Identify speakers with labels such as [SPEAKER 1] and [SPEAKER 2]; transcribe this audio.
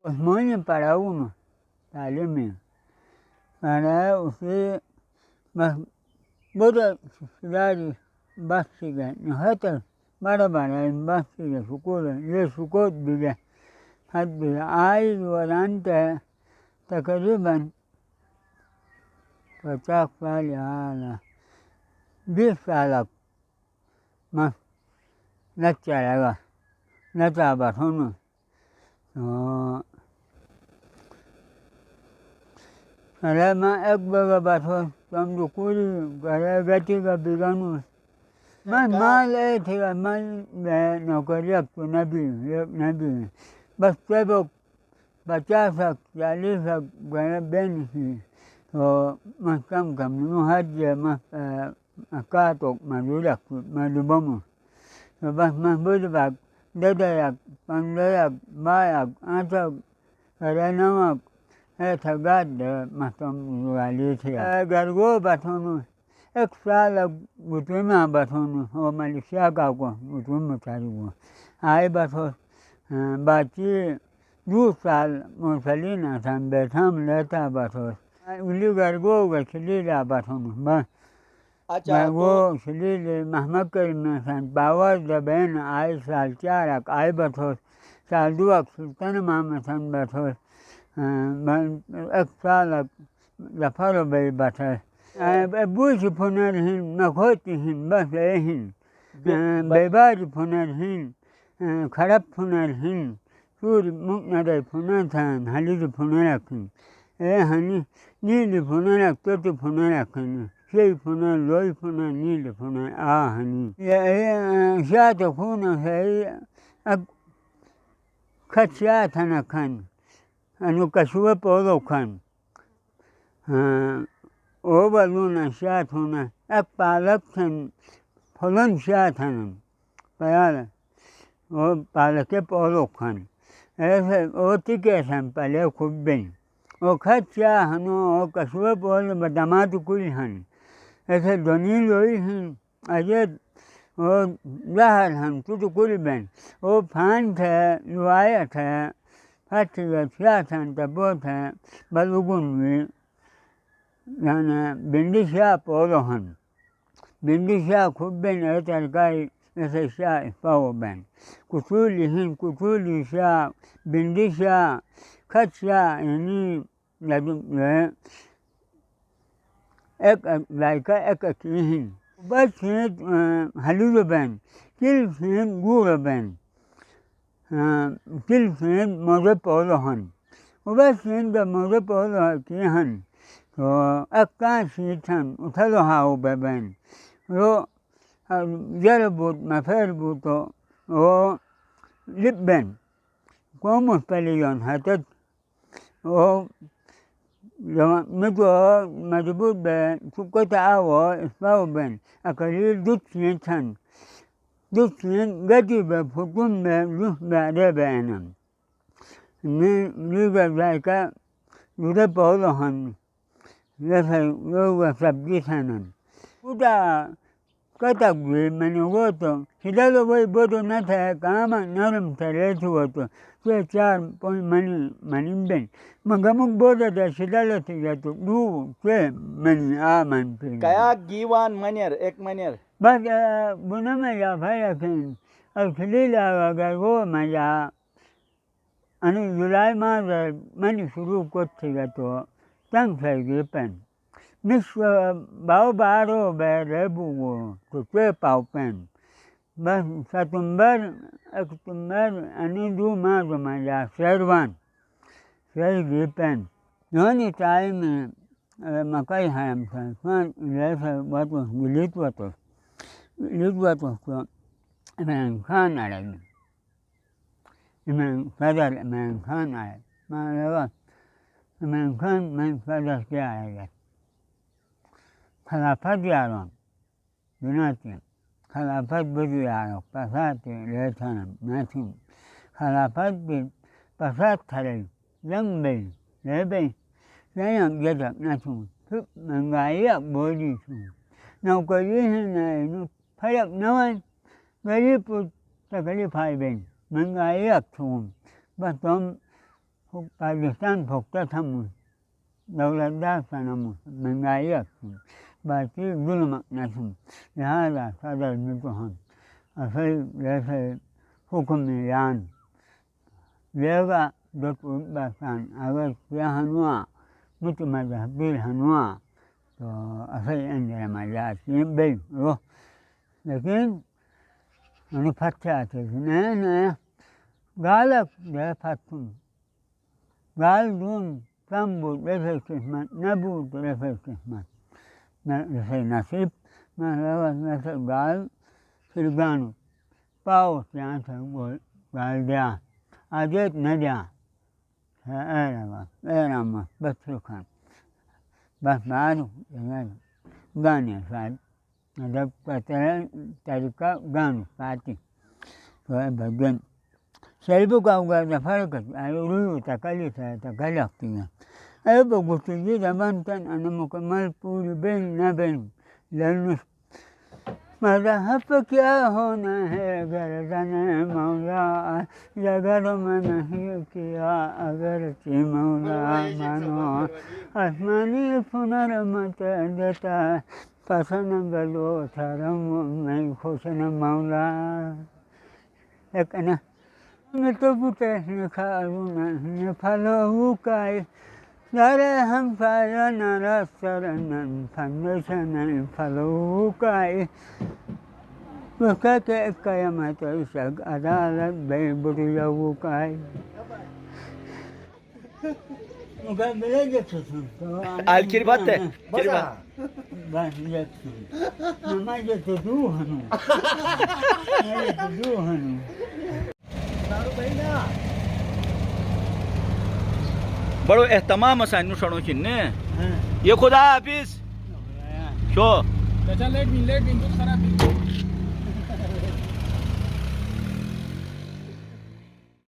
[SPEAKER 1] Pues muy bien para uno, तालीम में para usted más buena ciudad básica nosotros para en básica escuela y escuela bile حد عايز ولا أنت تقريبا فتقبل على بيسألك ما نتعلق نتعبت هنا فلما أكبر بطل تملكون قرابتك بغنوس ما لقيت ما نقريك نبي بس سبق بتاسك جالسك بينه وما كم نهجة ما أكاتك ما دولك ما دبمه بس ما بدبك دديك پنديك بايك أنتك فرنمك تقاد ما تمواليتي أقرقو بطنه اكسالك بطمع بطنه هو ماليشيا كاكو بطمع تاريخه هاي بطنه باقي 2 साल मुसलिना था बैठा लेता बस उली गरगो गछली बस अच्छा वो छली महमद में सन बावर दबेन आए साल 4 आए बस साल 2 सुल्तान मामा सन बस 1 साल जफर बे बस बुझ पुनर हिन नखोती हिन बस हिन बेबाज पुनर हिन खरब पुनर हिन सूर्य मुक्नदे पुनर्थान हलिद पुनरखन हनी नील पुनरख तोत पुनरखन शेय पुनर लोई पुनर नील पुनर हनी ये शात पुन है अब खचिया थनखन अनु कसुव पोलो खन ओ बलुना शात होना अब पालक थन फलन शात हन पयाल ओ पालके पोलो खन ऐसे वो टिके सन पहले खूब बिन वो खच्चा हनो वो कसुए बोल बदमात कुल हन ऐसे दोनी लोई हन अजे वो जहर हन तुझ कुल बिन वो फान थे लुआया थे फट गया सन तबो थे बलुगुन में यानी बिंदिशा पोलो हन बिंदिशा खूब बिन ऐसे काई ऐसे शाह पाओ बिन कुचुली हिन कुचुली शाह बिंदिशा खच्चा यानी एक लाइका एक हिन बस हलूल बिन किल हिन गुड़ बिन किल हिन मोजे पोलो हन बस हिन का मोजे पोलो की हन तो अक्का सीठन उठलो हाउ बिन वो जरबूत मफरबूतो वो लिबन como pelion hatat o mito majbut be sukota awo isbao ben akali dutien tan dutien gadi be fukun be ruh be rebenam ni be laika nude polo han lefa yo sabji tanan uda kata gue manugoto sidalo voy bodo nata kama naram taretu woto ke 4 pon mani ben magamuk bodo da sidalo tigato du ke mani aman pe
[SPEAKER 2] kaya giwan manyer ek manyer
[SPEAKER 1] bas bunama ya phaya ken al khilila gargo ma ya ani julai ma mani shuru ko tigato tang phai ge pen Miss Baobaro Berebu to Pau Pen. But Satumber, October, and do Mazamaya, Servan, very pen. The only time Makai Ham found what was Litwato. Litwato, man Khan Arab. Man father, man Khan Arab. Man Khan, man father, Arab. खिलाफत यारों बिनाती खिलाफत बुरी यारों पसाते लेथन मैथुन खिलाफत भी पसात थरे जंग बे ले बे नहीं हम ये तक ना छूं फिर महंगाई अब बोली छूं नौकरी है ना फर्क न है गरीब तकलीफ आई बे महंगाई अब छूं बस तुम पाकिस्तान भोगता था मुझ दौलतदार था मुझ महंगाई थी बाकी जुल्म नसम लिहाजा सदर में को हम असल जैसे हुक्मरान लेगा दो पाकिस्तान अगर क्या हनुआ मुझ मजहबी हनुआ तो असल अंदर मजाक ये बेल रो लेकिन उन्हें फत्ते आते थे नहीं गालक दे फत्तुम गाल दून तंबू देखे किस्मत नबूत देखे किस्मत जैसे नसीब में लगा जैसे गाल फिर गानू पाओ यहाँ से वो गाल दिया आजेत न दिया ऐरा मत बच्चों खान बस मारो गाने साहब मतलब तरीका गानू पार्टी तो है भजन Selbu kau fara kat ayuru takali saya takali aktinya. Ayo begitu je zaman kan anu mukamal puri ben na ben lalu मज़हब क्या होना है अगर जाने मौला अगर मन ही किया अगर ची मौला मानो आसमानी पुनर्मत देता पसंद बलो थरम मैं खुश न मौला एक ना मैं तो पुते ने खाऊंगा ने फलो हुकाई Nare ham saya nara saranan pandesanan falukai. Maka ke kayamat isag adalat bay buriyawukai. Maka belajar sesuatu.
[SPEAKER 2] Al-kiri batte. Kiri bat.
[SPEAKER 1] Belajar. Nama je Tuhan. Tuhan.
[SPEAKER 3] Taruh bayinya.
[SPEAKER 2] बड़ो एहतमाम सानू सणो चिन्ने ये खुदा हाफिज शो
[SPEAKER 3] लेट बिन तो खराब